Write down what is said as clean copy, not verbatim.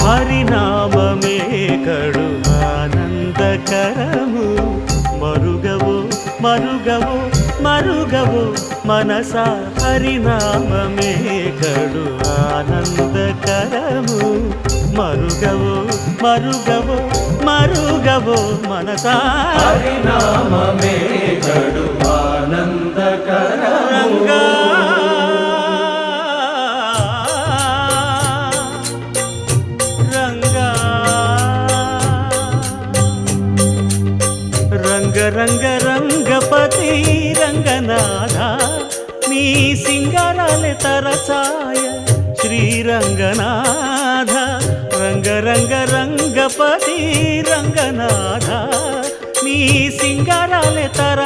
హరినామమే కడు ఆనందకరము మరుగవో మరుగవో మరుగవో మనసా హరినామమే కడు ఆనందకరము మరుగవో మరుగవో మరుగవో మనసా హరినామమే కడు ఆనందకరము రంగ రంగ రంగపతి రంగనాథ నీ సింగారాలే తరచాయ శ్రీరంగనాథ రంగ రంగ రంగపతి రంగనాథ నీ సింగారాలే తర